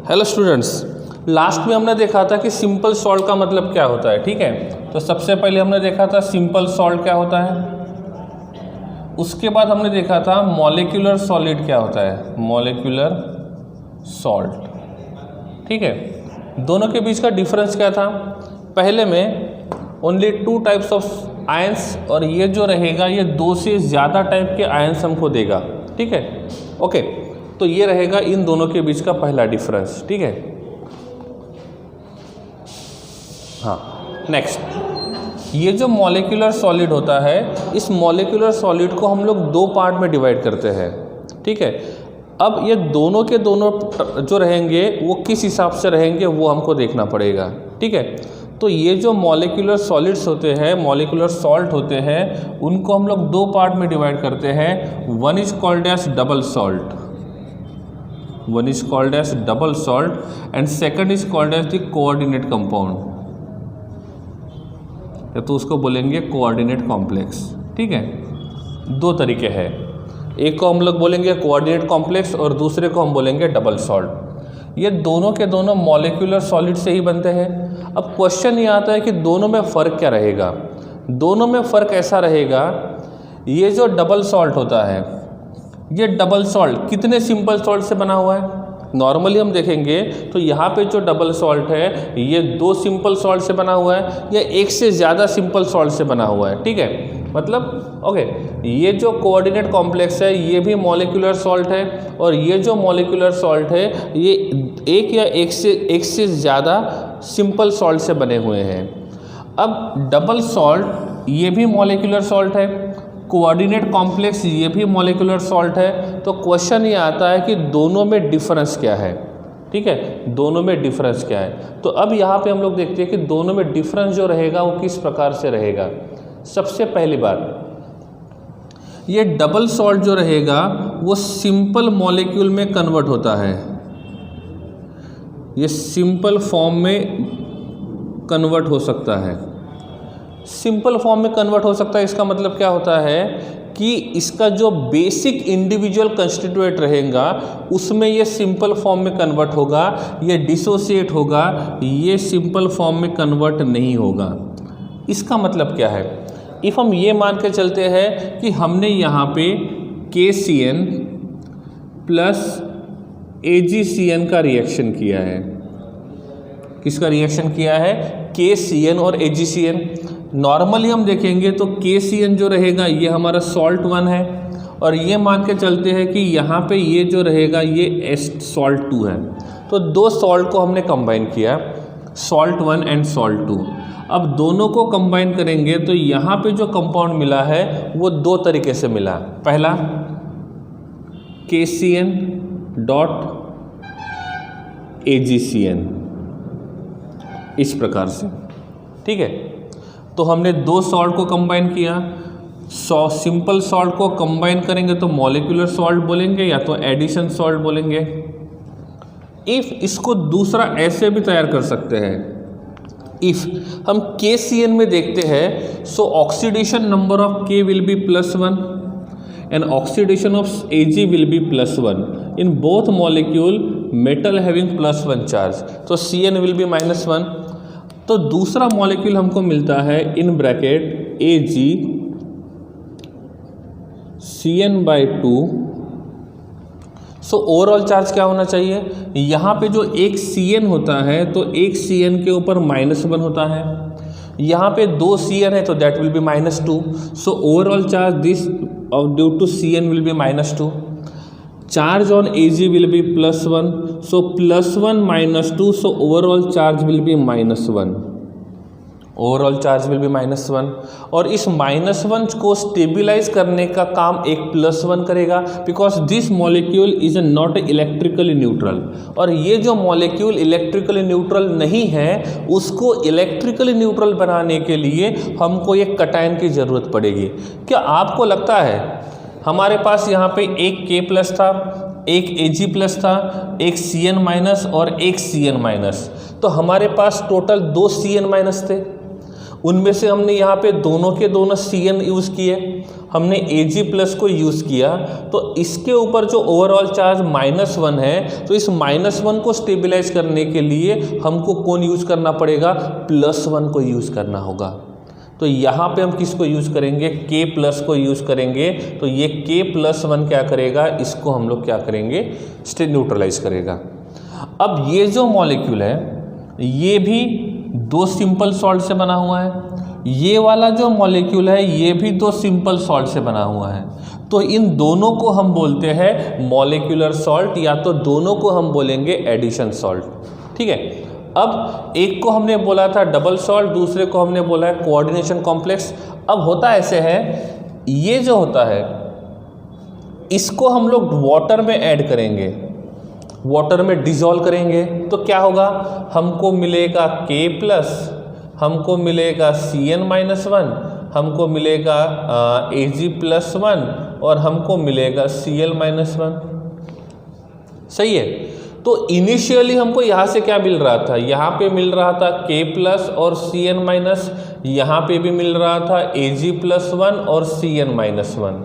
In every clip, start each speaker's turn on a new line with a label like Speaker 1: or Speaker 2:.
Speaker 1: Hello students, last में हमने देखा था कि सिंपल सॉल्ट का मतलब क्या होता है। ठीक है, तो सबसे पहले हमने देखा था सिंपल सॉल्ट क्या होता है। उसके बाद हमने देखा था मॉलिक्यूलर सॉलिड क्या होता है, मॉलिक्यूलर सॉल्ट। ठीक है, दोनों के बीच का डिफरेंस क्या था। पहले में ओनली 2 टाइप्स ऑफ आयंस, और ये जो रहेगा ये 2 से ज़्यादा टाइप के आयंस हमको देगा। ठीक है, ओके, तो ये रहेगा इन दोनों के बीच का पहला डिफरेंस। ठीक है, हाँ, नेक्स्ट, ये जो मॉलिक्यूलर सॉलिड होता है, इस मॉलिक्यूलर सॉलिड को हम लोग 2 पार्ट में डिवाइड करते हैं। ठीक है, अब ये दोनों के दोनों जो रहेंगे वो किस हिसाब से रहेंगे वो हमको देखना पड़ेगा। ठीक है, तो ये जो मॉलिक्यूलर सॉलिड्स होते हैं, मॉलिक्यूलर सॉल्ट होते हैं, उनको हम लोग 2 पार्ट में डिवाइड करते हैं। One is called as double salt, one is called as double salt and second is called as the coordinate compound, या तो उसको बोलेंगे कोऑर्डिनेट कॉम्प्लेक्स। ठीक है, 2 तरीके हैं, एक को हम लोग बोलेंगे कोऑर्डिनेट कॉम्प्लेक्स और दूसरे को हम बोलेंगे डबल सॉल्ट। ये दोनों के दोनों मॉलिक्यूलर सॉलिड से ही बनते हैं। अब क्वेश्चन ये आता है कि दोनों में फ़र्क क्या रहेगा। दोनों में फ़र्क ऐसा रहेगा, ये जो डबल सॉल्ट होता है, ये डबल सॉल्ट कितने सिंपल सॉल्ट से बना हुआ है। नॉर्मली हम देखेंगे तो यहाँ पे जो डबल सॉल्ट है ये 2 सिंपल सॉल्ट से बना हुआ है या 1 से ज़्यादा सिंपल सॉल्ट से बना हुआ है। ठीक है, मतलब ओके, ये जो कोऑर्डिनेट कॉम्प्लेक्स है ये भी मॉलिक्यूलर सॉल्ट है, और ये जो मॉलिक्यूलर सॉल्ट है ये 1 या 1 से ज़्यादा सिंपल सॉल्ट से बने हुए हैं। अब डबल सॉल्ट ये भी मॉलिक्यूलर सॉल्ट है, कोऑर्डिनेट कॉम्प्लेक्स ये भी मॉलिक्यूलर सॉल्ट है। तो क्वेश्चन ये आता है कि दोनों में डिफरेंस क्या है। ठीक है, दोनों में डिफरेंस क्या है। तो अब यहाँ पे हम लोग देखते हैं कि दोनों में डिफरेंस जो रहेगा वो किस प्रकार से रहेगा। सबसे पहली बात, ये डबल सॉल्ट जो रहेगा वो सिंपल मॉलिक्यूल में कन्वर्ट होता है, ये सिंपल फॉर्म में कन्वर्ट हो सकता है। सिंपल फॉर्म में कन्वर्ट हो सकता है, इसका मतलब क्या होता है कि इसका जो बेसिक इंडिविजुअल कंस्टिट्यूएंट रहेगा उसमें ये सिंपल फॉर्म में कन्वर्ट होगा, ये डिसोसिएट होगा, ये सिंपल फॉर्म में कन्वर्ट नहीं होगा। इसका मतलब क्या है, इफ़ हम ये मान के चलते हैं कि हमने यहाँ पे KCN प्लस AgCN का रिएक्शन किया है। किसका रिएक्शन किया है, KCN और AgCN। नॉर्मली हम देखेंगे तो KCN जो रहेगा ये हमारा सॉल्ट 1 है, और ये मान के चलते हैं कि यहाँ पे ये जो रहेगा ये सॉल्ट 2 है। तो 2 सॉल्ट को हमने कंबाइन किया, सॉल्ट 1 एंड सॉल्ट 2। अब दोनों को कंबाइन करेंगे तो यहाँ पे जो कंपाउंड मिला है वो 2 तरीके से मिला। पहला KCN डॉट AgCN, इस प्रकार से। ठीक है, तो हमने 2 सॉल्ट को कंबाइन किया। सिंपल सॉल्ट को कंबाइन करेंगे तो मॉलिक्यूलर सॉल्ट बोलेंगे या तो एडिशन सॉल्ट बोलेंगे। इफ़ इसको दूसरा ऐसे भी तैयार कर सकते हैं, इफ़ हम KCN में देखते हैं, सो oxidation number of K will be +1 and oxidation of Ag will be +1 in both molecule metal having +1 charge, तो Cn विल बी -1। तो दूसरा मॉलिक्यूल हमको मिलता है in bracket AgCN/2। So overall charge क्या होना चाहिए, यहाँ पे जो एक Cn होता है तो एक Cn के ऊपर -1 होता है, यहाँ पे 2 Cn है तो that will be -2। So overall charge this due to Cn will be -2। Charge on Ag will be +1, so +1 -2, so overall charge will be -1, overall charge will be -1। और इस -1 को स्टेबलाइज करने का काम एक +1 करेगा, because this molecule is not electrically neutral. और ये जो मॉलिक्यूल इलेक्ट्रिकली न्यूट्रल नहीं है, उसको इलेक्ट्रिकली न्यूट्रल बनाने के लिए हमको एक कटायन की ज़रूरत पड़ेगी। क्या आपको लगता है हमारे पास यहाँ पे एक K+ था, एक Ag+ था, एक Cn- और एक Cn-, तो हमारे पास टोटल 2 Cn- थे। उनमें से हमने यहाँ पे दोनों के दोनों CN यूज़ किए, हमने Ag+ को यूज़ किया, तो इसके ऊपर जो ओवरऑल चार्ज -1 है, तो इस -1 को स्टेबलाइज करने के लिए हमको कौन यूज़ करना पड़ेगा, +1 को यूज़ करना होगा। तो यहाँ पे हम किसको यूज़ करेंगे, K+ को यूज़ करेंगे। तो ये K+1 क्या करेगा, इसको हम लोग क्या करेंगे, न्यूट्रलाइज करेगा। अब ये जो मॉलिक्यूल है ये भी 2 सिंपल सॉल्ट से बना हुआ है, ये वाला जो मॉलिक्यूल है ये भी 2 सिंपल सॉल्ट से बना हुआ है। तो इन दोनों को हम बोलते हैं मॉलिक्यूलर सॉल्ट, या तो दोनों को हम बोलेंगे एडिशन सॉल्ट। ठीक है, अब एक को हमने बोला था डबल सॉल्ट, दूसरे को हमने बोला है कोऑर्डिनेशन कॉम्प्लेक्स। अब होता ऐसे है, ये जो होता है इसको हम लोग वाटर में ऐड करेंगे, वाटर में डिसॉल्व करेंगे, तो क्या होगा, हमको मिलेगा K+, हमको मिलेगा CN-1, हमको मिलेगा Ag+1 और हमको मिलेगा Cl-1। सही है। तो इनिशियली हमको यहाँ से क्या मिल रहा था, यहाँ पे मिल रहा था K+ और CN-, यहाँ पे भी मिल रहा था Ag+1 और CN-1।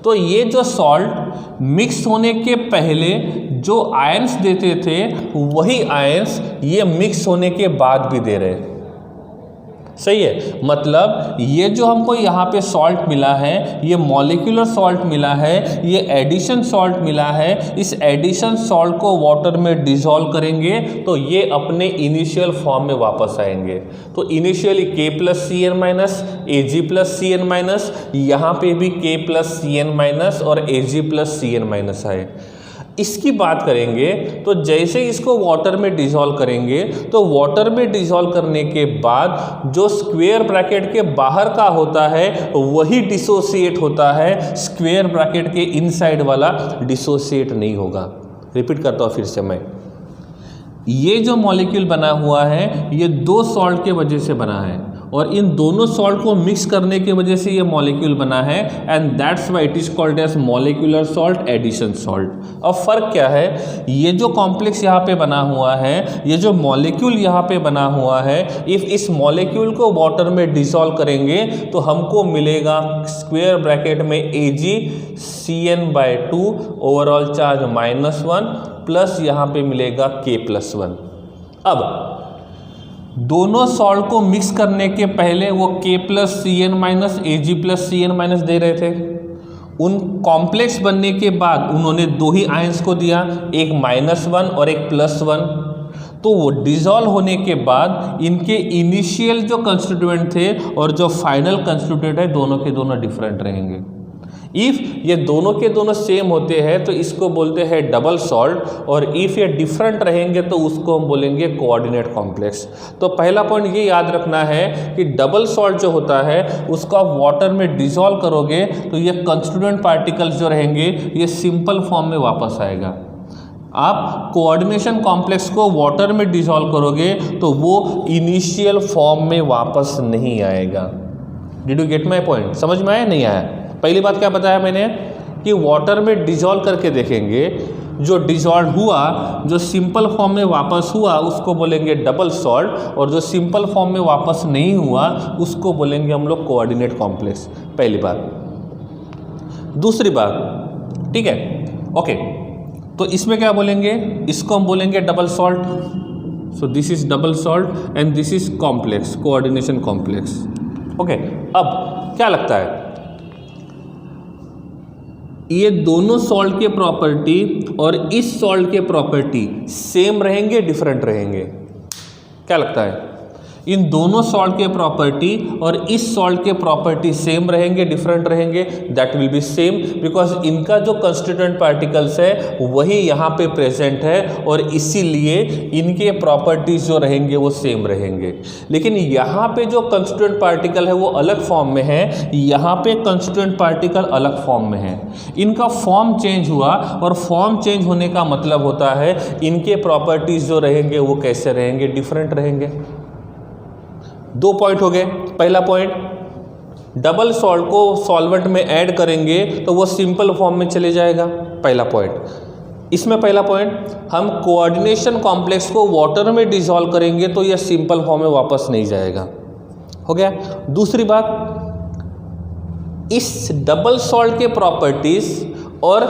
Speaker 1: तो ये जो सॉल्ट मिक्स होने के पहले जो आयंस देते थे वही आयंस ये मिक्स होने के बाद भी दे रहे। सही है, मतलब ये जो हमको यहाँ पे सॉल्ट मिला है, ये मॉलिक्यूलर सॉल्ट मिला है, ये एडिशन सॉल्ट मिला है। इस एडिशन सॉल्ट को वाटर में डिसॉल्व करेंगे तो ये अपने इनिशियल फॉर्म में वापस आएंगे। तो इनिशियली K+CN-, Ag+CN-, यहाँ पे भी K+CN- और Ag+CN- आए। इसकी बात करेंगे तो जैसे इसको वाटर में डिसॉल्व करेंगे तो वाटर में डिसॉल्व करने के बाद जो स्क्वायर ब्रैकेट के बाहर का होता है वही डिसोसिएट होता है, स्क्वायर ब्रैकेट के इनसाइड वाला डिसोसिएट नहीं होगा। रिपीट करता हूँ फिर से मैं, ये जो मॉलिक्यूल बना हुआ है ये 2 सॉल्ट के वजह से बना है और इन दोनों सॉल्ट को मिक्स करने की वजह से ये मॉलिक्यूल बना है, and that's why it is called as molecular salt, addition salt. अब फर्क क्या है, ये जो कॉम्प्लेक्स यहाँ पे बना हुआ है, ये जो मॉलिक्यूल यहाँ पे बना हुआ है, इफ इस मॉलिक्यूल को वाटर में डिसॉल्व करेंगे तो हमको मिलेगा स्क्वायर ब्रैकेट में AgCN/2 ओवरऑल चार्ज -1 प्लस यहाँ पे मिलेगा K+1। अब दोनों सॉल्ट को मिक्स करने के पहले वो K+CN-, Ag+CN- दे रहे थे। उन कॉम्प्लेक्स बनने के बाद उन्होंने 2 ही आयंस को दिया, एक -1 और एक +1। तो वो डिसॉल्व होने के बाद इनके इनिशियल जो कंस्टिट्यूएंट थे और जो फाइनल कंस्टिट्यूएंट है दोनों के दोनों डिफरेंट रहेंगे। इफ़ ये दोनों के दोनों सेम होते हैं तो इसको बोलते हैं डबल सॉल्ट, और इफ़ ये डिफरेंट रहेंगे तो उसको हम बोलेंगे कोऑर्डिनेट कॉम्प्लेक्स। तो पहला पॉइंट ये याद रखना है कि डबल सॉल्ट जो होता है उसको आप वाटर में डिसॉल्व करोगे तो ये कंस्टिट्यूएंट पार्टिकल्स जो रहेंगे ये सिंपल फॉर्म में वापस आएगा। आप कोऑर्डिनेशन कॉम्प्लेक्स को वाटर में डिसॉल्व करोगे तो वो इनिशियल फॉर्म में वापस नहीं आएगा। Did you get my point? समझ में आया नहीं आया? पहली बात क्या बताया मैंने कि वाटर में डिसॉल्व करके देखेंगे, जो डिसॉल्व हुआ, जो सिंपल फॉर्म में वापस हुआ उसको बोलेंगे डबल सॉल्ट, और जो सिंपल फॉर्म में वापस नहीं हुआ उसको बोलेंगे हम लोग कोऑर्डिनेट कॉम्प्लेक्स। पहली बात। दूसरी बात, ठीक है, ओके, तो इसमें क्या बोलेंगे, इसको हम बोलेंगे double salt. So this is double salt and this is complex, coordination complex. Okay, अब क्या लगता है ये दोनों सॉल्ट के प्रॉपर्टी और इस सॉल्ट के प्रॉपर्टी सेम रहेंगे, डिफरेंट रहेंगे? क्या लगता है? इन दोनों सॉल्ट के प्रॉपर्टी और इस सॉल्ट के प्रॉपर्टी सेम रहेंगे, डिफरेंट रहेंगे? That will B same, because इनका जो कंस्टिट्यूएंट पार्टिकल्स है वही यहाँ पे प्रेजेंट है और इसीलिए इनके प्रॉपर्टीज जो रहेंगे वो सेम रहेंगे। लेकिन यहाँ पे जो कंस्टिट्यूएंट पार्टिकल है वो अलग फॉर्म में है, यहाँ पे कंस्टिट्यूएंट पार्टिकल अलग फॉर्म में है। इनका फॉर्म चेंज हुआ और फॉर्म चेंज होने का मतलब होता है इनके प्रॉपर्टीज जो रहेंगे वो कैसे रहेंगे, डिफरेंट रहेंगे। 2 पॉइंट हो गए। पहला पॉइंट, डबल सॉल्ट को सॉल्वेंट में ऐड करेंगे तो वो सिंपल फॉर्म में चले जाएगा, पहला पॉइंट। इसमें पहला पॉइंट, हम कोऑर्डिनेशन कॉम्प्लेक्स को वाटर में डिसॉल्व करेंगे तो यह सिंपल फॉर्म में वापस नहीं जाएगा। हो गया। दूसरी बात, इस डबल सॉल्ट के प्रॉपर्टीज और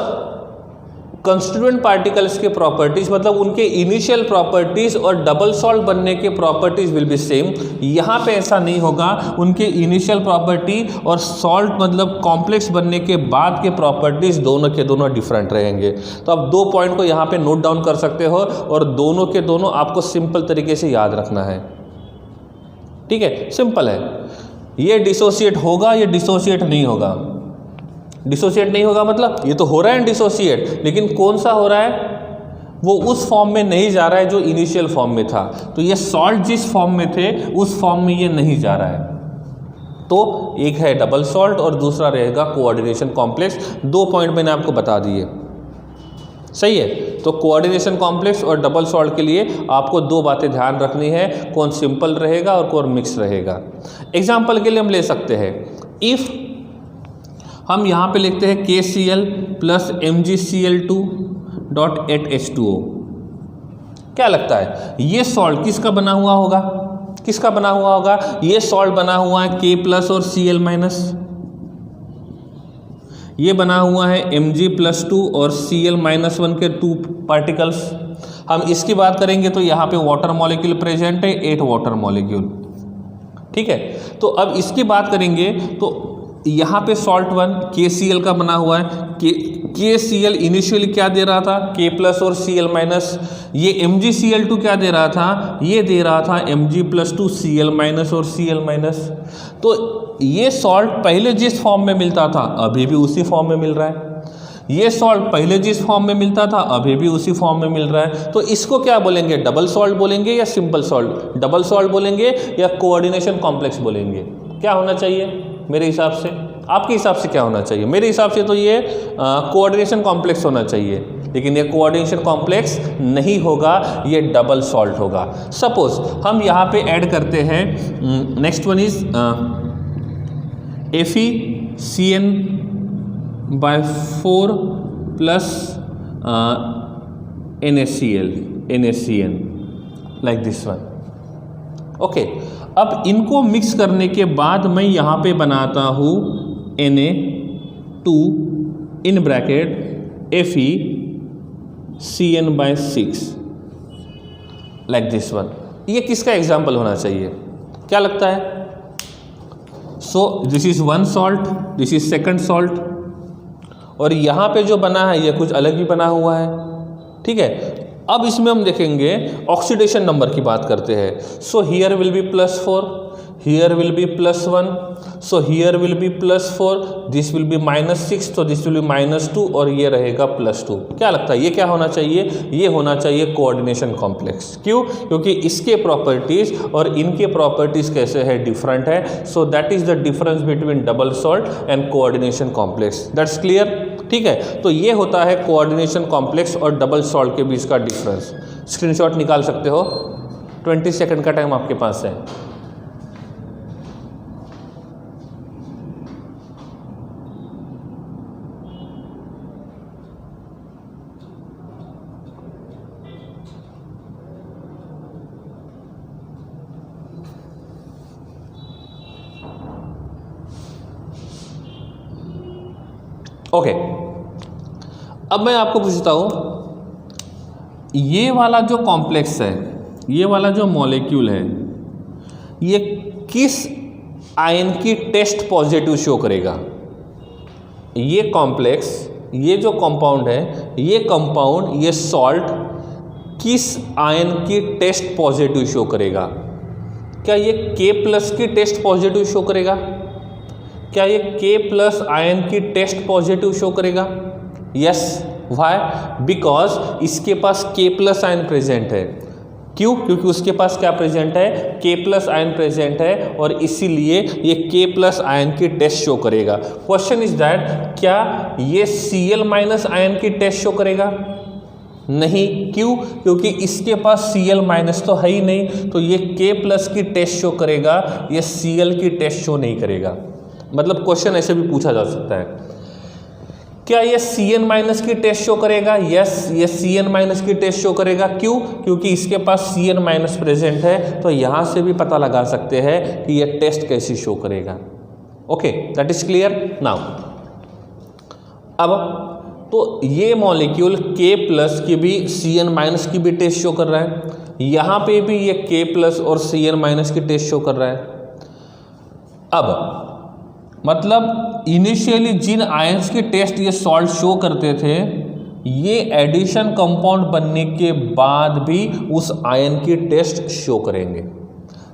Speaker 1: कंस्टिट्यूएंट पार्टिकल्स के प्रॉपर्टीज, मतलब उनके इनिशियल प्रॉपर्टीज और डबल सॉल्ट बनने के प्रॉपर्टीज विल बी सेम। यहाँ पे ऐसा नहीं होगा, उनके इनिशियल प्रॉपर्टी और सॉल्ट मतलब कॉम्प्लेक्स बनने के बाद के प्रॉपर्टीज दोनों के दोनों डिफरेंट रहेंगे। तो आप 2 पॉइंट को यहाँ पे नोट डाउन कर सकते हो और दोनों के दोनों आपको सिंपल तरीके से याद रखना है। ठीक है, सिंपल है। ये डिसोसिएट होगा, ये डिसोसिएट नहीं होगा। डिसोसिएट नहीं होगा मतलब ये तो हो रहा है डिसोसिएट, लेकिन कौन सा हो रहा है, वो उस फॉर्म में नहीं जा रहा है जो इनिशियल फॉर्म में था। तो ये सॉल्ट जिस फॉर्म में थे उस फॉर्म में ये नहीं जा रहा है। तो एक है डबल सॉल्ट और दूसरा रहेगा कोऑर्डिनेशन कॉम्प्लेक्स। 2 पॉइंट मैंने आपको बता दिए, सही है। तो कोऑर्डिनेशन कॉम्प्लेक्स और डबल सॉल्ट के लिए आपको 2 बातें ध्यान रखनी है, कौन सिंपल रहेगा और कौन मिक्स रहेगा। एग्जाम्पल के लिए हम ले सकते हैं, इफ़ हम यहाँ पे लिखते हैं KCl plus MgCl2 dot 8H2O, क्या लगता है ये सॉल्ट किसका बना हुआ होगा? किसका बना हुआ होगा? ये सॉल्ट बना हुआ है K प्लस और Cl माइनस, ये बना हुआ है Mg+2 और Cl-1 के 2 पार्टिकल्स। हम इसकी बात करेंगे तो यहाँ पे वाटर मॉलिक्यूल प्रेजेंट है, 8 वाटर मॉलिक्यूल। ठीक है, तो अब इसकी बात करेंगे तो यहाँ पे सॉल्ट 1 KCl का बना हुआ है। KCl इनिशियली क्या दे रहा था? K प्लस और Cl माइनस। ये MgCl2 क्या दे रहा था? ये दे रहा था Mg+2 Cl माइनस और Cl माइनस। तो ये सॉल्ट पहले जिस फॉर्म में मिलता था अभी भी उसी फॉर्म में मिल रहा है, ये सॉल्ट पहले जिस फॉर्म में मिलता था अभी भी उसी फॉर्म में मिल रहा है। तो इसको क्या बोलेंगे? डबल सॉल्ट बोलेंगे या सिंपल सॉल्ट? डबल सॉल्ट बोलेंगे या कोऑर्डिनेशन कॉम्प्लेक्स बोलेंगे? क्या होना चाहिए मेरे हिसाब से? आपके हिसाब से क्या होना चाहिए? मेरे हिसाब से तो ये कोऑर्डिनेशन कॉम्प्लेक्स होना चाहिए, लेकिन ये कोऑर्डिनेशन कॉम्प्लेक्स नहीं होगा, ये डबल सॉल्ट होगा। सपोज हम यहाँ पे ऐड करते हैं, next one is FeCN/4 plus NaCN like this one. Okay, अब इनको मिक्स करने के बाद मैं यहाँ पे बनाता हूँ Na2 in bracket FeCN/6 like this one. ये किसका एग्जाम्पल होना चाहिए? क्या लगता है? सो this is 1 salt, this is second salt, और यहाँ पे जो बना है ये कुछ अलग ही बना हुआ है। ठीक है, अब इसमें हम देखेंगे ऑक्सीडेशन नंबर की बात करते हैं। So here will be +4, here will be +1, so here will be +4, this will B -6, तो दिस विल बी -2 और ये रहेगा +2। क्या लगता है ये क्या होना चाहिए? ये होना चाहिए कोऑर्डिनेशन कॉम्प्लेक्स। क्यों? क्योंकि इसके प्रॉपर्टीज और इनके प्रॉपर्टीज कैसे है? डिफरेंट है। सो that is the difference between double salt and coordination complex. That's clear? ठीक है, तो ये होता है कोऑर्डिनेशन कॉम्प्लेक्स और डबल सॉल्ट के बीच का डिफरेंस। स्क्रीनशॉट निकाल सकते हो, 20 सेकंड का टाइम आपके पास है। ओके, अब मैं आपको पूछता हूं, ये वाला जो कॉम्प्लेक्स है, ये वाला जो मॉलिक्यूल है, ये किस आयन की टेस्ट पॉजिटिव शो करेगा? ये कॉम्प्लेक्स, ये जो कंपाउंड है, ये कंपाउंड, ये सॉल्ट किस आयन की टेस्ट पॉजिटिव शो करेगा? क्या ये K+ की टेस्ट पॉजिटिव शो करेगा? क्या ये K+ आयन की टेस्ट पॉजिटिव शो करेगा? यस। व्हाई? बिकॉज इसके पास K+ आयन प्रेजेंट है। क्यों? क्योंकि उसके पास क्या प्रेजेंट है? K+ आयन प्रेजेंट है और इसीलिए ये K+ आयन की टेस्ट शो करेगा। क्वेश्चन इज दैट क्या ये Cl- आयन की टेस्ट शो करेगा? नहीं। क्यों? क्योंकि इसके पास Cl- तो है ही नहीं, तो ये K+ की टेस्ट शो करेगा, ये Cl की टेस्ट शो नहीं करेगा। मतलब क्वेश्चन ऐसे भी पूछा जा सकता है, क्या ये Cn माइनस की टेस्ट शो करेगा? यस, ये Cn माइनस की टेस्ट शो करेगा। क्यों? क्योंकि इसके पास Cn माइनस प्रेजेंट है, तो यहां से भी पता लगा सकते हैं कि ये टेस्ट कैसी शो करेगा। Okay, that is clear now. अब तो ये मॉलिक्यूल K प्लस की भी Cn माइनस की भी टेस्ट शो कर रहा है, यहाँ पे भी ये K प्लस और Cn माइनस की टेस्ट शो कर रहा है। अब मतलब इनिशियली जिन आयंस की टेस्ट ये सॉल्ट शो करते थे, ये एडिशन कंपाउंड बनने के बाद भी उस आयन की टेस्ट शो करेंगे।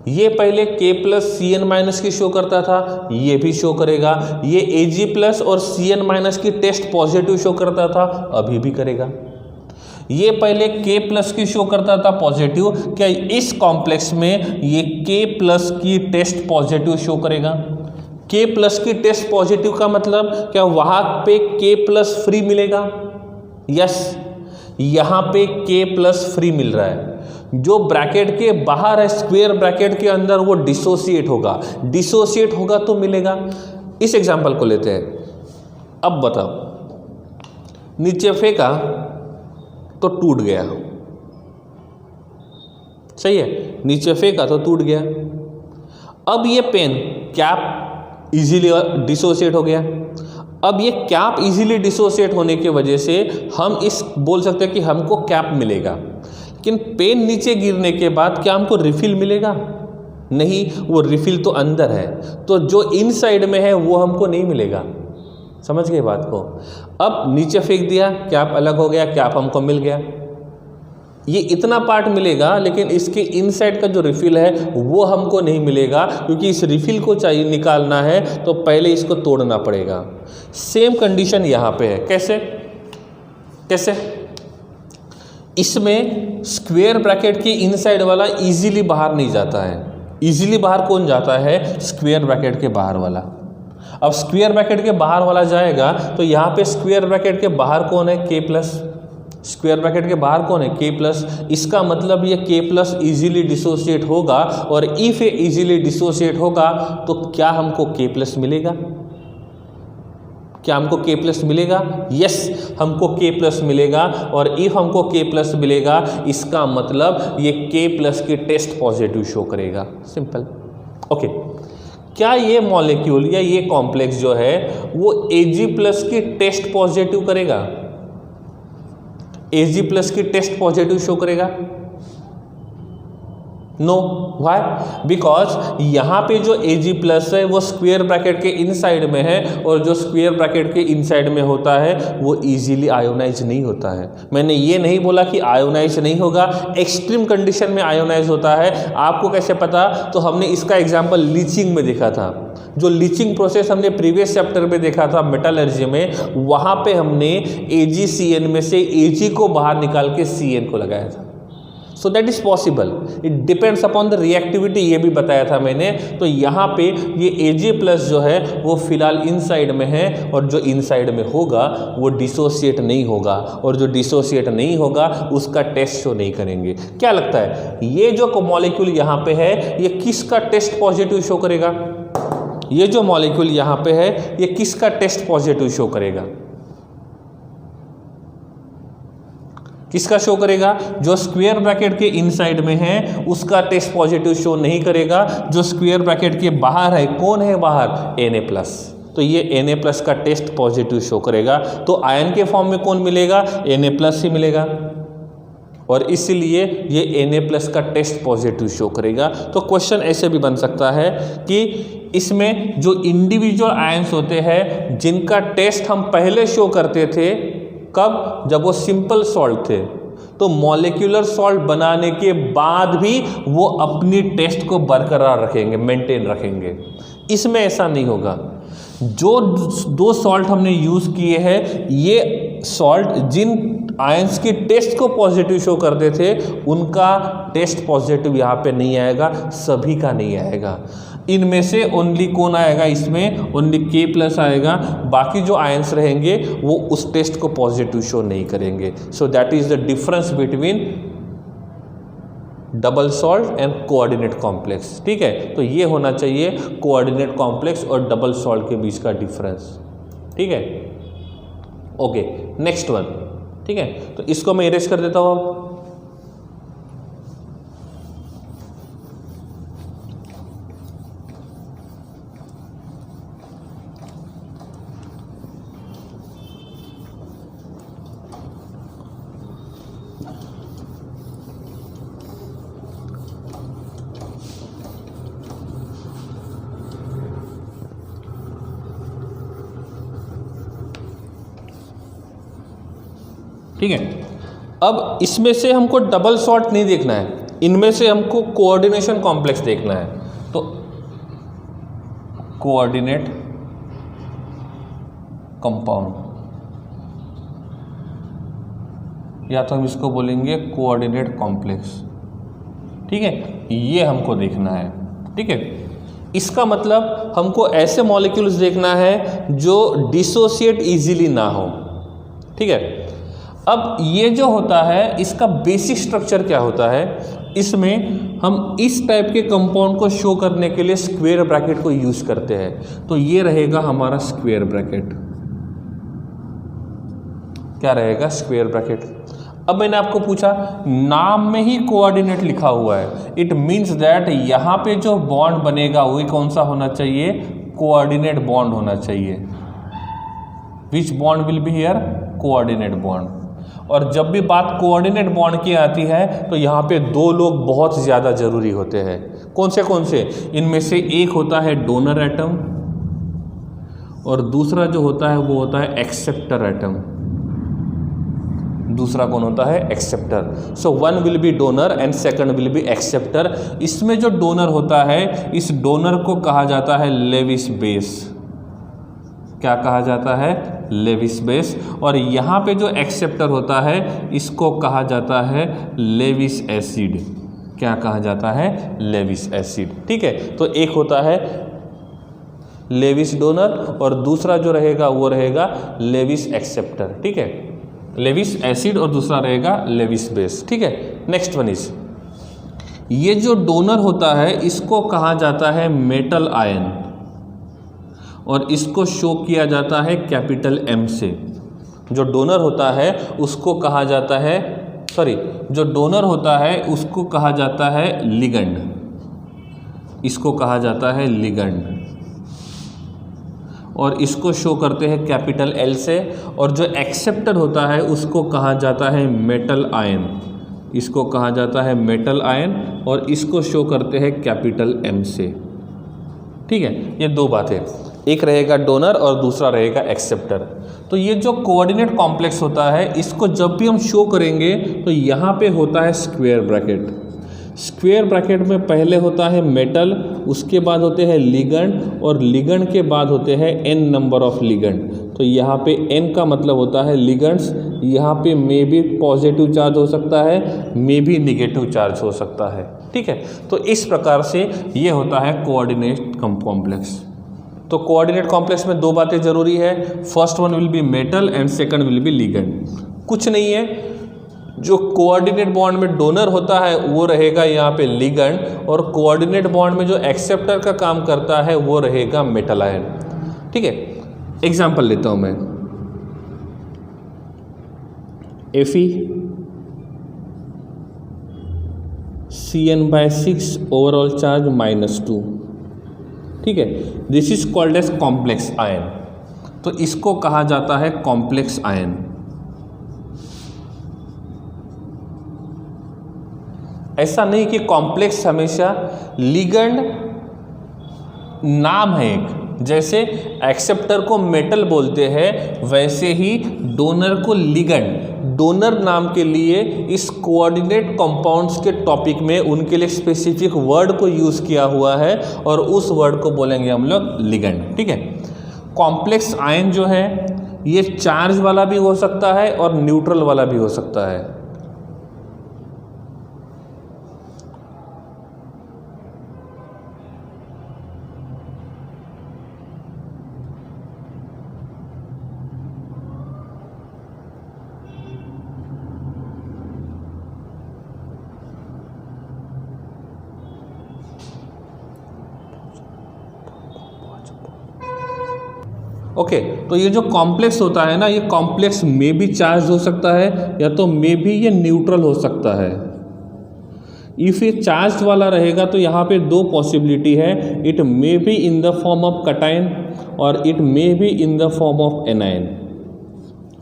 Speaker 1: ये पहले K प्लस Cn माइनस की शो करता था, ये भी शो करेगा। ये Ag प्लस और Cn माइनस की टेस्ट पॉजिटिव शो करता था, अभी भी करेगा। ये पहले K प्लस की शो करता था पॉजिटिव, क्या इस कॉम्प्लेक्स में ये K प्लस की टेस्ट पॉजिटिव शो करेगा? K प्लस की टेस्ट पॉजिटिव का मतलब क्या वहाँ पे K प्लस फ्री मिलेगा? यस, यहाँ पे K प्लस फ्री मिल रहा है। जो ब्रैकेट के बाहर है स्क्वायर ब्रैकेट के अंदर वो डिसोसिएट होगा, डिसोसिएट होगा तो मिलेगा। इस एग्जांपल को लेते हैं। अब बताओ, नीचे फेंका तो टूट गया, सही है, नीचे फेंका तो टूट गया। अब ये पेन कैप इजीली डिसोसिएट हो गया। अब ये कैप इजीली डिसोसिएट होने की वजह से हम इस बोल सकते हैं कि हमको कैप मिलेगा, लेकिन पेन नीचे गिरने के बाद क्या हमको रिफिल मिलेगा? नहीं, वो रिफिल तो अंदर है, तो जो इनसाइड में है वो हमको नहीं मिलेगा। समझ गए बात को? अब नीचे फेंक दिया, कैप अलग हो गया, कैप हमको मिल गया। ये इतना पार्ट मिलेगा, लेकिन इसके इनसाइड का जो रिफिल है वो हमको नहीं मिलेगा, क्योंकि इस रिफिल को चाहिए निकालना है तो पहले इसको तोड़ना पड़ेगा। सेम कंडीशन यहाँ पे है। कैसे? कैसे? इसमें स्क्वायर ब्रैकेट के इनसाइड वाला इजीली बाहर नहीं जाता है। इजीली बाहर कौन जाता है? स्क्वायर ब्रैकेट के बाहर वाला। अब स्क्वायर ब्रैकेट के बाहर वाला जाएगा तो यहाँ पे स्क्वायर ब्रैकेट के बाहर कौन है? K plus. स्क्वायर ब्रैकेट के बाहर कौन है? K plus. इसका मतलब ये K प्लस इजीली डिसोसिएट होगा, और इफ ये इजीली डिसोसिएट होगा तो क्या हमको K प्लस मिलेगा? क्या हमको K प्लस मिलेगा? यस, हमको K प्लस मिलेगा। और इफ हमको K प्लस मिलेगा, इसका मतलब ये K प्लस की टेस्ट पॉजिटिव शो करेगा। सिंपल। ओके, क्या ये मॉलिक्यूल या ये कॉम्प्लेक्स जो है वो Ag प्लस की टेस्ट पॉजिटिव करेगा? Ag प्लस की टेस्ट पॉजिटिव शो करेगा? नो। व्हाई? बिकॉज यहाँ पे जो Ag प्लस है वो स्क्वायर ब्रैकेट के इनसाइड में है, और जो स्क्वायर ब्रैकेट के इनसाइड में होता है वो इजीली आयोनाइज नहीं होता है। मैंने ये नहीं बोला कि आयोनाइज नहीं होगा, एक्सट्रीम कंडीशन में आयोनाइज होता है। आपको कैसे पता? तो हमने इसका एग्जाम्पल लीचिंग में देखा था। जो लीचिंग प्रोसेस हमने प्रीवियस चैप्टर में देखा था मेटलर्जी में, वहाँ पे हमने AgCN में से Ag को बाहर निकाल के Cn को लगाया था। सो that is possible, it depends upon the reactivity, ये भी बताया था मैंने। तो यहाँ पे ये Ag प्लस जो है वो फिलहाल इनसाइड में है, और जो इनसाइड में होगा वो डिसोसिएट नहीं होगा, और जो डिसोसिएट नहीं होगा उसका टेस्ट शो नहीं करेंगे। क्या लगता है ये जो मॉलिक्यूल यहाँ पे है ये किसका टेस्ट पॉजिटिव शो करेगा? ये जो मॉलिक्यूल यहाँ पे है ये किसका टेस्ट पॉजिटिव शो करेगा? किसका शो करेगा? जो स्क्वायर ब्रैकेट के इनसाइड में है उसका टेस्ट पॉजिटिव शो नहीं करेगा। जो स्क्वायर ब्रैकेट के बाहर है, कौन है बाहर? Na plus. तो ये Na प्लस का टेस्ट पॉजिटिव शो करेगा। तो आयन के फॉर्म में कौन मिलेगा? Na प्लस ही मिलेगा, और इसीलिए ये Na प्लस का टेस्ट पॉजिटिव शो करेगा। तो क्वेश्चन ऐसे भी बन सकता है कि इसमें जो इंडिविजुअल आयंस होते हैं जिनका टेस्ट हम पहले शो करते थे, कब? जब वो सिंपल सॉल्ट थे, तो मॉलिक्यूलर सॉल्ट बनाने के बाद भी वो अपनी टेस्ट को बरकरार रखेंगे, मेंटेन रखेंगे। इसमें ऐसा नहीं होगा। जो दो सॉल्ट हमने यूज़ किए हैं, ये सॉल्ट जिन आयंस की टेस्ट को पॉजिटिव शो करते थे उनका टेस्ट पॉजिटिव यहाँ पे नहीं आएगा, सभी का नहीं आएगा। इनमें से ओनली कौन आएगा? इसमें ओनली K प्लस आएगा, बाकी जो आयंस रहेंगे वो उस टेस्ट को पॉजिटिव शो नहीं करेंगे। सो that is the difference between double salt and coordinate complex. ठीक है, तो ये होना चाहिए कोऑर्डिनेट कॉम्प्लेक्स और डबल सॉल्ट के बीच का डिफरेंस। ठीक है, ओके, नेक्स्ट वन, ठीक है, तो इसको मैं इरेज कर देता हूँ अब। ठीक है, अब इसमें से हमको डबल सॉर्ट नहीं देखना है, इनमें से हमको कोऑर्डिनेशन कॉम्प्लेक्स देखना है। तो कोऑर्डिनेट कंपाउंड, या तो हम इसको बोलेंगे कोऑर्डिनेट कॉम्प्लेक्स, ठीक है, ये हमको देखना है। ठीक है, इसका मतलब हमको ऐसे मॉलिक्यूल्स देखना है जो डिसोसिएट इजीली ना हो। ठीक है, अब ये जो होता है इसका बेसिक स्ट्रक्चर क्या होता है, इसमें हम इस टाइप के कंपाउंड को शो करने के लिए स्क्वायर ब्रैकेट को यूज करते हैं। तो ये रहेगा हमारा स्क्वायर ब्रैकेट, क्या रहेगा, स्क्वायर ब्रैकेट। अब मैंने आपको पूछा, नाम में ही कोऑर्डिनेट लिखा हुआ है, इट मींस दैट यहाँ पे जो बॉन्ड बनेगा वो कौन सा होना चाहिए, कोऑर्डिनेट बॉन्ड होना चाहिए। विच bond will be here, coordinate bond. और जब भी बात कोऑर्डिनेट बॉन्ड की आती है तो यहाँ पे दो लोग बहुत ज़्यादा ज़रूरी होते हैं। कौन से? इनमें से एक होता है डोनर एटम और दूसरा जो होता है वो होता है एक्सेप्टर एटम। दूसरा कौन होता है, acceptor. So one will be donor and second will be acceptor. इसमें जो डोनर होता है, इस डोनर को कहा जाता है लेविस बेस। क्या कहा जाता है, लेविस बेस। और यहाँ पे जो एक्सेप्टर होता है इसको कहा जाता है लेविस एसिड। क्या कहा जाता है, लेविस एसिड। ठीक है, तो एक होता है लेविस डोनर और दूसरा जो रहेगा वो रहेगा लेविस एक्सेप्टर। ठीक है, लेविस एसिड और दूसरा रहेगा लेविस बेस। ठीक है, नेक्स्ट वन इज, ये जो डोनर होता है इसको कहा जाता है मेटल आयन और इसको शो किया जाता है कैपिटल M से। जो डोनर होता है उसको कहा जाता है, जो डोनर होता है उसको कहा जाता है लिगेंड, इसको कहा जाता है लिगेंड और इसको शो करते हैं कैपिटल L से। और जो एक्सेप्टर होता है उसको कहा जाता है मेटल आयन, इसको कहा जाता है मेटल आयन और इसको शो करते हैं कैपिटल M से। ठीक है, ये दो बातें, एक रहेगा डोनर और दूसरा रहेगा एक्सेप्टर। तो ये जो कोऑर्डिनेट कॉम्प्लेक्स होता है इसको जब भी हम शो करेंगे तो यहाँ पे होता है स्क्वायर ब्रैकेट। स्क्वायर ब्रैकेट में पहले होता है मेटल, उसके बाद होते हैं लिगेंड और लिगेंड के बाद होते हैं n नंबर ऑफ लिगेंड। तो यहाँ पे n का मतलब होता है लिगेंड्स। यहाँ पे मे भी पॉजिटिव चार्ज हो सकता है, मे भी निगेटिव चार्ज हो सकता है। ठीक है, तो इस प्रकार से ये होता है कोऑर्डिनेट कॉम्प्लेक्स। तो कोऑर्डिनेट कॉम्प्लेक्स में दो बातें जरूरी है, first one will be metal and second will be ligand. कुछ नहीं है, जो कोऑर्डिनेट बॉन्ड में डोनर होता है वो रहेगा यहाँ पे लिगेंड और कोऑर्डिनेट बॉन्ड में जो एक्सेप्टर का काम करता है वो रहेगा मेटल आयन। ठीक है, एग्जांपल लेता हूं मैं, Fe CN/6 ओवरऑल चार्ज -2। ठीक है, this is called as complex ion. तो इसको कहा जाता है कॉम्प्लेक्स आयन। ऐसा नहीं कि कॉम्प्लेक्स हमेशा लिगेंड नाम है एक, जैसे एक्सेप्टर को मेटल बोलते हैं वैसे ही डोनर को लिगेंड। डोनर नाम के लिए इस कोऑर्डिनेट कंपाउंड्स के टॉपिक में उनके लिए स्पेसिफिक वर्ड को यूज़ किया हुआ है और उस वर्ड को बोलेंगे हम लोग लिगेंड। ठीक है, कॉम्प्लेक्स आयन जो है ये चार्ज वाला भी हो सकता है और न्यूट्रल वाला भी हो सकता है। ओके, तो ये जो कॉम्प्लेक्स होता है ना, ये कॉम्प्लेक्स में भी चार्ज हो सकता है या तो में भी ये न्यूट्रल हो सकता है। इफ़ ये चार्ज वाला रहेगा तो यहाँ पे दो पॉसिबिलिटी है, it may be in the form of cation और it may be in the form of anion.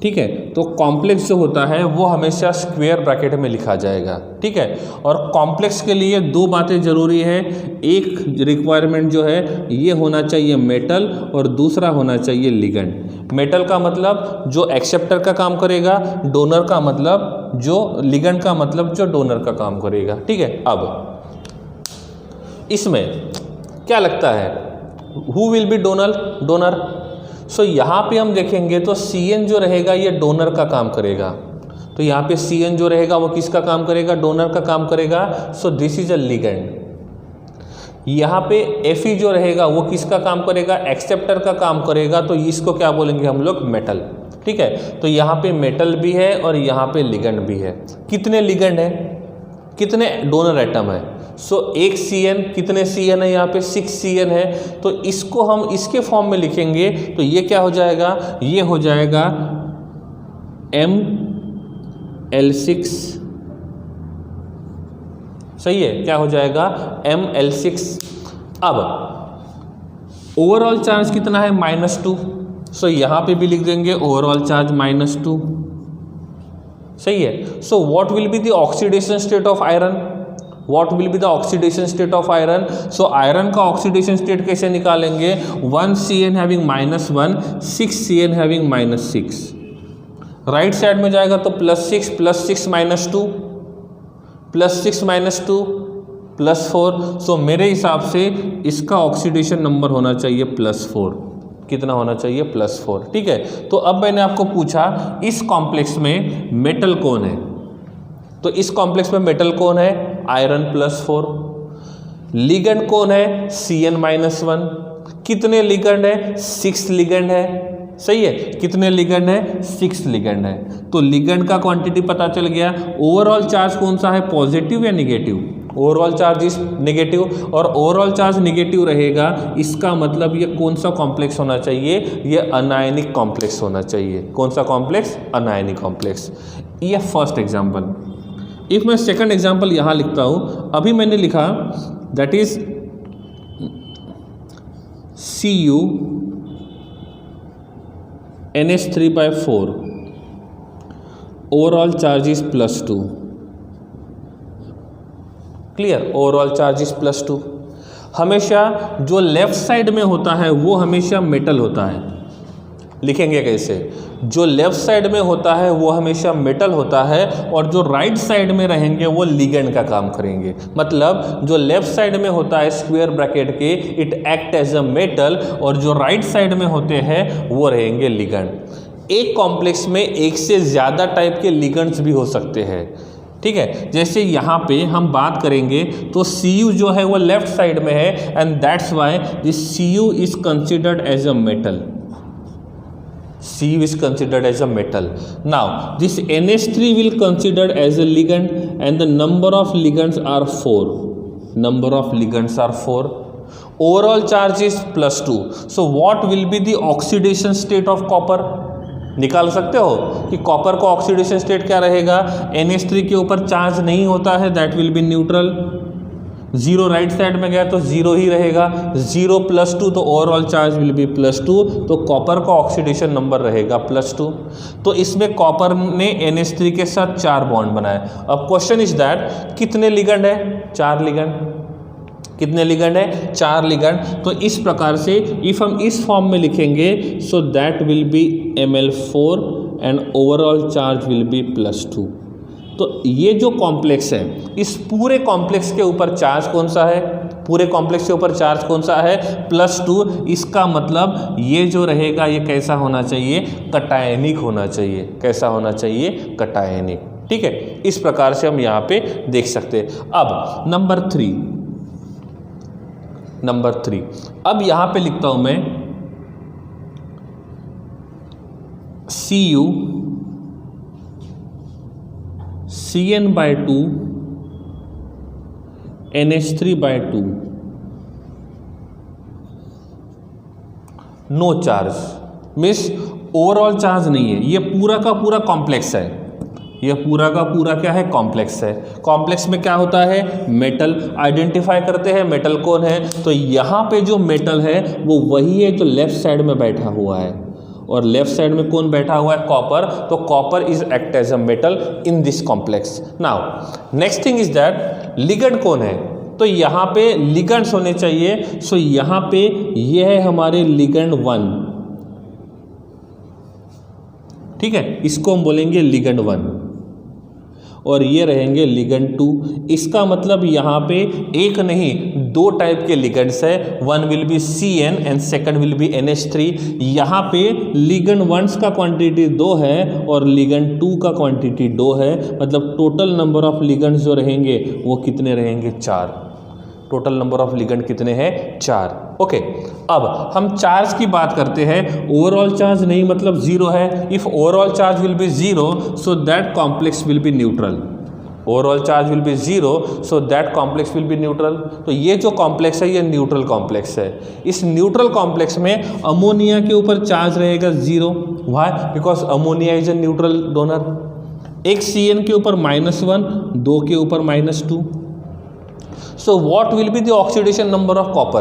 Speaker 1: ठीक है, तो कॉम्प्लेक्स जो होता है वो हमेशा स्क्वायर ब्रैकेट में लिखा जाएगा। ठीक है, और कॉम्प्लेक्स के लिए दो बातें ज़रूरी है, एक रिक्वायरमेंट जो है ये होना चाहिए मेटल और दूसरा होना चाहिए लिगेंड। मेटल का मतलब जो एक्सेप्टर का काम करेगा, डोनर का मतलब जो लिगेंड का मतलब जो डोनर का काम करेगा। ठीक है, अब इसमें क्या लगता है, हु विल बी डोनर? सो यहाँ पे हम देखेंगे तो Cn जो रहेगा ये डोनर का काम करेगा, तो यहाँ पे Cn जो रहेगा वो किसका काम करेगा, डोनर का काम करेगा। सो दिस इज अ लिगेंड। यहाँ पे Fe जो रहेगा वो किसका काम करेगा, एक्सेप्टर का काम करेगा, तो इसको क्या बोलेंगे हम लोग, मेटल। ठीक है, तो यहाँ पे मेटल भी है और यहाँ पे लिगेंड भी है। कितने लिगेंड है, कितने डोनर एटम है? सो एक Cn, कितने Cn है यहाँ पे, 6 Cn है। तो इसको हम इसके फॉर्म में लिखेंगे तो ये क्या हो जाएगा, ये हो जाएगा Ml6। सही है, क्या हो जाएगा, Ml6। अब ओवरऑल चार्ज कितना है, -2। सो यहाँ पे भी लिख देंगे ओवरऑल चार्ज -2। सही है। So what will be the oxidation state of iron, what will be the oxidation state of iron? So iron का ऑक्सीडेशन स्टेट कैसे निकालेंगे, 1 Cn having -1, 6 Cn having -6। Right side में जाएगा तो +6 + 6 -2 +6 -2 +4। सो मेरे हिसाब से इसका ऑक्सीडेशन नंबर होना चाहिए +4। कितना होना चाहिए, +4। ठीक है, तो अब मैंने आपको पूछा इस कॉम्प्लेक्स में मेटल कौन है, तो इस कॉम्प्लेक्स में मेटल कौन है, आयरन +4। लिगेंड कौन है, Cn-1। कितने लिगेंड है, 6 लिगेंड है। सही है, कितने लिगेंड है, 6 लिगेंड है। तो लिगेंड का क्वांटिटी पता चल गया। ओवरऑल चार्ज कौन सा है, पॉजिटिव या negative? Overall charge is negative, और ओवरऑल चार्ज नेगेटिव रहेगा, इसका मतलब ये कौन सा कॉम्प्लेक्स होना चाहिए, ये अनायनिक कॉम्प्लेक्स होना चाहिए। कौन सा कॉम्प्लेक्स, अनायनिक कॉम्प्लेक्स। ये फर्स्ट एग्जाम्पल। इफ मैं सेकंड एग्जाम्पल यहाँ लिखता हूँ, अभी मैंने लिखा that is Cu NH3/4, overall charge is +2। Clear, overall charge is +2। हमेशा जो लेफ्ट साइड में होता है वो हमेशा मेटल होता है। लिखेंगे कैसे, जो लेफ्ट साइड में होता है वो हमेशा मेटल होता है और जो राइट साइड में रहेंगे वो लिगेंड का काम करेंगे। मतलब जो लेफ्ट साइड में होता है स्क्वायर ब्रैकेट के, it act as a metal, और जो राइट साइड में होते हैं वो रहेंगे लिगेंड। एक कॉम्प्लेक्स में एक से ज़्यादा टाइप के लिगेंड्स भी हो सकते हैं। ठीक है, जैसे यहाँ पे हम बात करेंगे तो Cu जो है वो लेफ्ट साइड में है, and that's why this Cu is considered as a metal. Cu is considered as a metal. Now this NH3 will considered as a ligand, and the number of ligands are 4. Number of ligands are 4. Overall charge is +2. So what will be the oxidation state of copper? निकाल सकते हो कि copper का oxidation state क्या रहेगा। NH3 के ऊपर charge नहीं होता है, that will B neutral. 0 right side में गया तो 0 ही रहेगा। 0 +2 तो ओवरऑल चार्ज विल बी +2, तो कॉपर का ऑक्सीडेशन नंबर रहेगा +2। तो इसमें कॉपर ने NH3 के साथ 4 बॉन्ड बनाए। अब क्वेश्चन इज दैट कितने लिगेंड है, 4 लिगेंड। कितने लिगेंड है, 4 लिगेंड। तो इस प्रकार से इफ हम इस फॉर्म में लिखेंगे, so that will B Ml4 and overall charge will be +2। तो ये जो कॉम्प्लेक्स है, इस पूरे कॉम्प्लेक्स के ऊपर चार्ज कौन सा है, पूरे कॉम्प्लेक्स के ऊपर चार्ज कौन सा है, +2। इसका मतलब ये जो रहेगा ये कैसा होना चाहिए, कटायनिक होना चाहिए। कैसा होना चाहिए, कटायनिक। ठीक है, इस प्रकार से हम यहाँ पे देख सकते हैं। अब नंबर 3, अब यहाँ पे लिखता हूँ मैं Cu Cn/2 NH3/2, no charge. Means overall charge नहीं है, ये पूरा का पूरा कॉम्प्लेक्स है, ये पूरा का पूरा क्या है, कॉम्प्लेक्स है। कॉम्प्लेक्स में क्या होता है, मेटल आइडेंटिफाई करते हैं, मेटल कौन है, तो यहाँ पे जो मेटल है वो वही है जो लेफ्ट साइड में बैठा हुआ है, और लेफ्ट साइड में कौन बैठा हुआ है, कॉपर, तो copper is act as a metal in this complex. Now next thing is that ligand कौन है, तो यहाँ पे लिगेंड्स होने चाहिए। सो यहाँ पे ये है हमारे लिगेंड 1, ठीक है, इसको हम बोलेंगे लिगेंड 1, और ये रहेंगे लिगेंड 2। इसका मतलब यहाँ पे एक नहीं 2 टाइप के लिगेंड्स है, one will be CN and second will be NH3। यहाँ पे लिगेंड 1 का क्वांटिटी 2 है और लिगेंड 2 का क्वांटिटी 2 है, मतलब टोटल नंबर ऑफ लिगेंड्स जो रहेंगे वो कितने रहेंगे, 4। टोटल नंबर ऑफ लिगेंड कितने हैं, 4। ओके, अब हम चार्ज की बात करते हैं। ओवरऑल चार्ज नहीं मतलब 0 है। If overall charge will B 0 so that complex will be neutral. Overall charge will B 0 so that complex will be neutral. तो ये जो कॉम्प्लेक्स है ये न्यूट्रल कॉम्प्लेक्स है। इस न्यूट्रल कॉम्प्लेक्स में अमोनिया के ऊपर चार्ज रहेगा 0। Why? Because ammonia is a neutral donor. एक CN के ऊपर -1, 2 के ऊपर -2। So what will be the oxidation number of copper?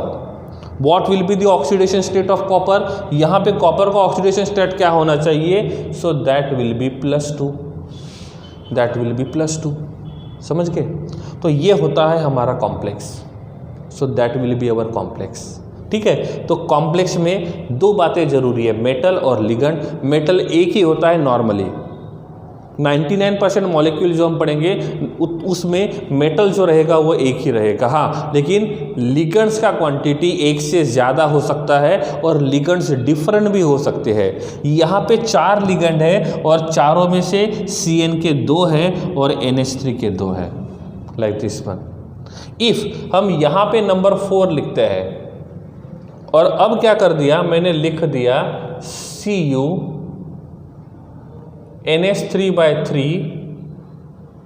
Speaker 1: What will be the oxidation state of copper? यहाँ पे कॉपर का ऑक्सीडेशन स्टेट क्या होना चाहिए? So that will be +2. That will be +2. समझ गए? तो ये होता है हमारा complex. So that will be our complex. ठीक है, तो कॉम्प्लेक्स में 2 बातें जरूरी है, मेटल और लिगेंड। मेटल एक ही होता है नॉर्मली, 99% मॉलिक्यूल जो हम पढ़ेंगे उसमें मेटल जो रहेगा वो एक ही रहेगा। हाँ, लेकिन लिगेंड्स का क्वांटिटी एक से ज़्यादा हो सकता है और लिगेंड्स डिफरेंट भी हो सकते हैं। यहाँ पे 4 लिगेंड है और चारों में से CN के 2 है और NH3 के 2 है, लाइक दिस वन। इफ हम यहाँ पे नंबर 4 लिखते हैं और अब क्या कर दिया, मैंने लिख दिया Cu NH3/3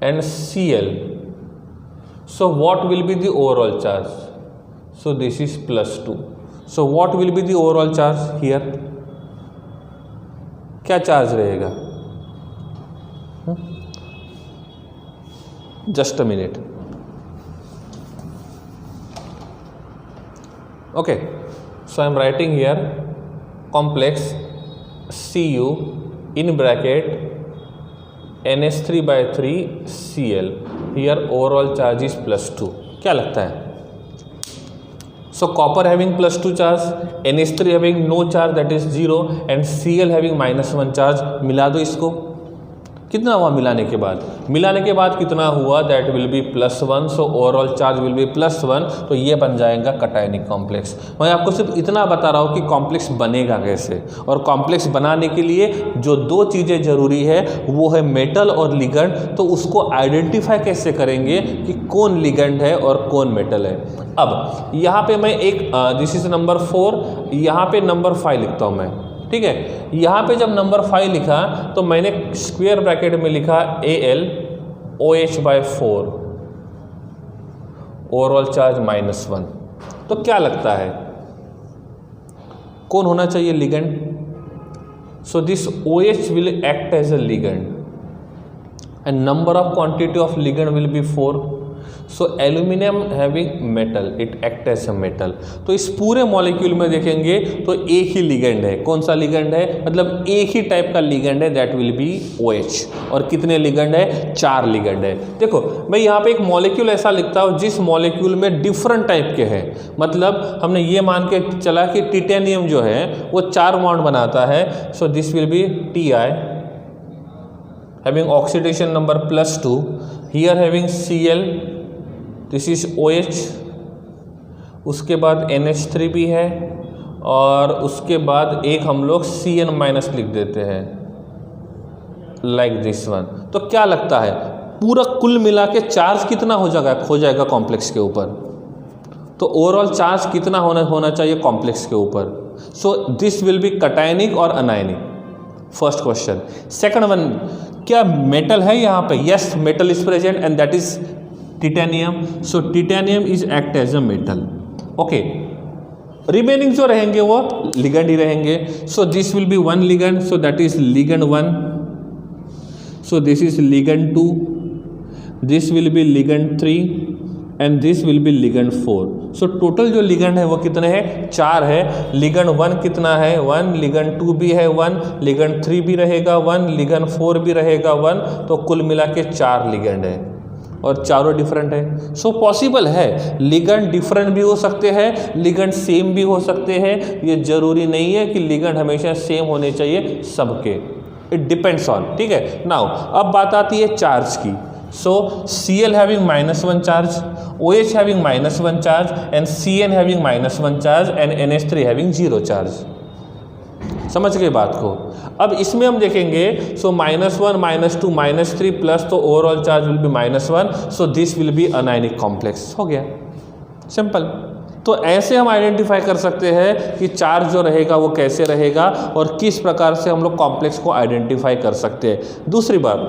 Speaker 1: and Cl. So what will be the overall charge? So this is +2. So what will be the overall charge here? क्या चार्ज रहेगा? Just a minute. Okay. So I am writing here complex Cu in bracket NH3/3 Cl. Here overall charge is +2. क्या लगता है? So copper having +2 charge, NH3 having no charge that is 0 and Cl having -1 charge. मिला दो इसको, कितना हुआ मिलाने के बाद? मिलाने के बाद कितना हुआ? That will be +1। So overall charge will be +1। तो ये बन जाएगा कटायनिक कॉम्प्लेक्स। मैं आपको सिर्फ इतना बता रहा हूँ कि कॉम्प्लेक्स बनेगा कैसे, और कॉम्प्लेक्स बनाने के लिए जो 2 चीज़ें ज़रूरी है वो है मेटल और लिगेंड। तो उसको आइडेंटिफाई कैसे करेंगे कि कौन लिगेंड है और कौन मेटल है। अब यहाँ पे मैं एक दिस इज नंबर 4, यहाँ पे नंबर 5 लिखता हूँ मैं, ठीक है। यहाँ पे जब नंबर 5 लिखा तो मैंने स्क्वायर ब्रैकेट में लिखा AlOH/4, ओवरऑल चार्ज -1। तो क्या लगता है कौन होना चाहिए ligand? So this OH will act as a ligand and number of quantity of ligand will be 4। So aluminium having metal it act as a metal. तो इस पूरे मॉलिक्यूल में देखेंगे तो एक ही लिगेंड है। कौन सा लिगेंड है? मतलब एक ही टाइप का लिगेंड है, दैट विल बी OH। और कितने लिगेंड है? 4 लिगेंड है। देखो मैं यहाँ पे एक मॉलिक्यूल ऐसा लिखता हूँ जिस मॉलिक्यूल में डिफरेंट टाइप के हैं। मतलब हमने ये मान के चला कि टिटेनियम जो है वो 4 बॉन्ड बनाता है। सो this will B Ti having oxidation number +2, here having Cl, this is OH, उसके बाद NH3 भी है और उसके बाद एक हम लोग CN- लिख देते हैं, लाइक दिस वन। तो क्या लगता है पूरा कुल मिला के चार्ज कितना हो जाएगा कॉम्प्लेक्स के ऊपर? तो ओवरऑल चार्ज कितना होना चाहिए कॉम्प्लेक्स के ऊपर? So this will be cationic और anionic, first question. Second one, क्या मेटल है यहाँ पे? Yes, metal is present and that is titanium. So titanium is act as a metal. Okay, remaining जो रहेंगे वो लिगेंड ही रहेंगे. So this will be one ligand, so that is ligand 1. So this is ligand 2, this will be ligand 3 and this will be ligand 4. So total जो ligand है वो कितने हैं? 4 है. लिगेंड 1 कितना है? 1. लिगेंड 2 भी है 1. लिगेंड 3 भी रहेगा 1. लिगेंड 4 भी रहेगा 1. तो कुल मिला के 4 लिगेंड है और चारों डिफरेंट है. सो पॉसिबल है लिगेंड डिफरेंट भी हो सकते हैं, लिगेंड सेम भी हो सकते हैं. ये जरूरी नहीं है कि लिगेंड हमेशा सेम होने चाहिए सबके. It depends on. ठीक है. नाउ अब बात आती है चार्ज की. So Cl having -1 charge, OH having -1 charge and Cn having -1 charge and NH3 having 0 charge. समझ गए बात को. अब इसमें हम देखेंगे. सो -1 -2 -3 प्लस, तो overall charge will be -1. So this will B anionic complex. हो गया, सिंपल. तो ऐसे हम आइडेंटिफाई कर सकते हैं कि चार्ज जो रहेगा वो कैसे रहेगा और किस प्रकार से हम लोग कॉम्प्लेक्स को आइडेंटिफाई कर सकते हैं. दूसरी बात,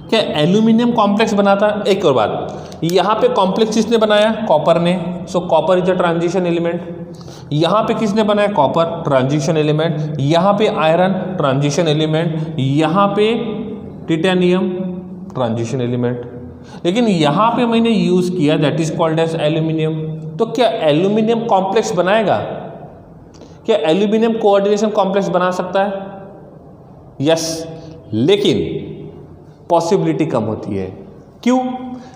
Speaker 1: क्या एल्यूमिनियम कॉम्प्लेक्स बनाता? एक और बात, यहाँ पे कॉम्प्लेक्स किसने बनाया? कॉपर ने. सो copper is a transition element. यहाँ पे किसने बनाया? Copper, transition element. यहाँ पे आयरन, ट्रांजिशन एलिमेंट. यहाँ पे टाइटेनियम, ट्रांजिशन एलिमेंट. लेकिन यहाँ पे मैंने यूज़ किया that is called as aluminium. तो क्या एल्यूमिनियम कॉम्प्लेक्स बनाएगा? क्या एल्यूमिनियम कोऑर्डिनेशन कॉम्प्लेक्स बना सकता है? यस, लेकिन पॉसिबिलिटी कम होती है. क्यों?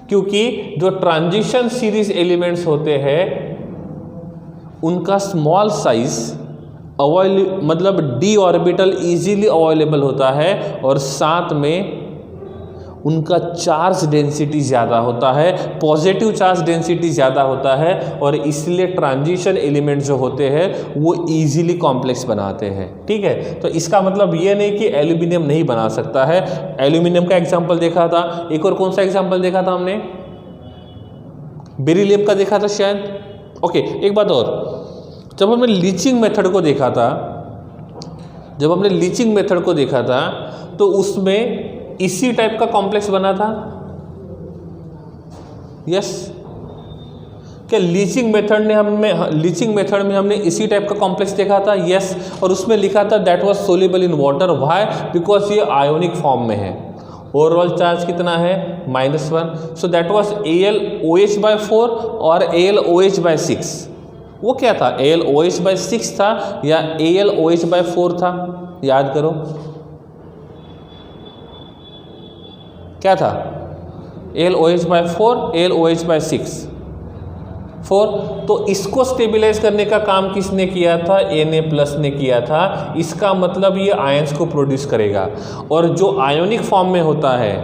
Speaker 1: क्योंकि जो ट्रांजिशन सीरीज एलिमेंट्स होते हैं उनका स्मॉल साइज मतलब डी ऑर्बिटल इजीली अवेलेबल होता है और साथ में उनका चार्ज डेंसिटी ज़्यादा होता है, पॉजिटिव चार्ज डेंसिटी ज़्यादा होता है और इसलिए ट्रांजिशन एलिमेंट जो होते हैं वो इजीली कॉम्प्लेक्स बनाते हैं. ठीक है. तो इसका मतलब ये नहीं कि एल्यूमिनियम नहीं बना सकता है. एल्यूमिनियम का एग्जांपल देखा था. एक और कौन सा एग्जांपल देखा था हमने? बेरिलियम का देखा था शायद. ओके, एक बात और, जब हमने लीचिंग मेथड को देखा था, तो उसमें इसी टाइप का कॉम्प्लेक्स बना था. यस. क्या लीचिंग मेथड में हमने इसी टाइप का कॉम्प्लेक्स देखा था? यस. और उसमें लिखा था that was soluble in water. Why? Because ये आयोनिक फॉर्म में है. ओवरऑल चार्ज कितना है? -1. सो दैट वाज AlOH/4 और AlOH/6. वो क्या था? AlOH/6 था या AlOH/4 था? याद करो, क्या था? AlOH/4, AlOH/6, 4. तो इसको स्टेबलाइज करने का काम किसने किया था? Na+ ने किया था. इसका मतलब ये आयंस को प्रोड्यूस करेगा और जो आयोनिक फॉर्म में होता है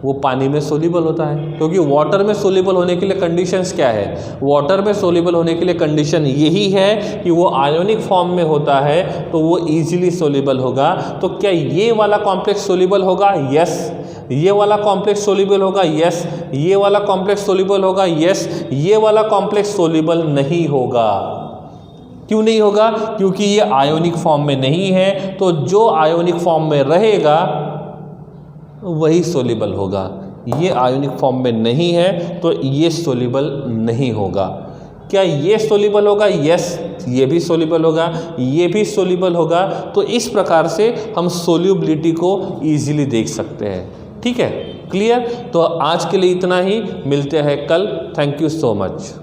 Speaker 1: वो पानी में सोल्यूबल होता है. क्योंकि वाटर में सोल्यूबल होने के लिए कंडीशंस क्या है? वाटर में सोल्यूबल होने के लिए कंडीशन यही है कि वो आयोनिक फॉर्म में होता है तो वो इजीली सोल्यूबल होगा. तो क्या ये वाला कॉम्प्लेक्स सोल्यूबल होगा? यस. ये वाला कॉम्प्लेक्स सोल्यूबल होगा? यस. ये वाला कॉम्प्लेक्स सोल्यूबल होगा? यस. ये वाला कॉम्प्लेक्स सोल्यूबल नहीं होगा. क्यों नहीं होगा? क्योंकि ये आयोनिक फॉर्म में नहीं है. तो जो आयोनिक फॉर्म में रहेगा वही सोल्यूबल होगा. ये आयोनिक फॉर्म में नहीं है तो ये सोल्यूबल नहीं होगा. क्या ये सोल्यूबल होगा? यस. ये भी सोल्यूबल होगा, ये भी सोल्यूबल होगा. तो इस प्रकार से हम सोल्यूबिलिटी को इजीली देख सकते हैं. ठीक है, क्लियर? तो आज के लिए इतना ही. मिलते हैं कल. Thank you so much.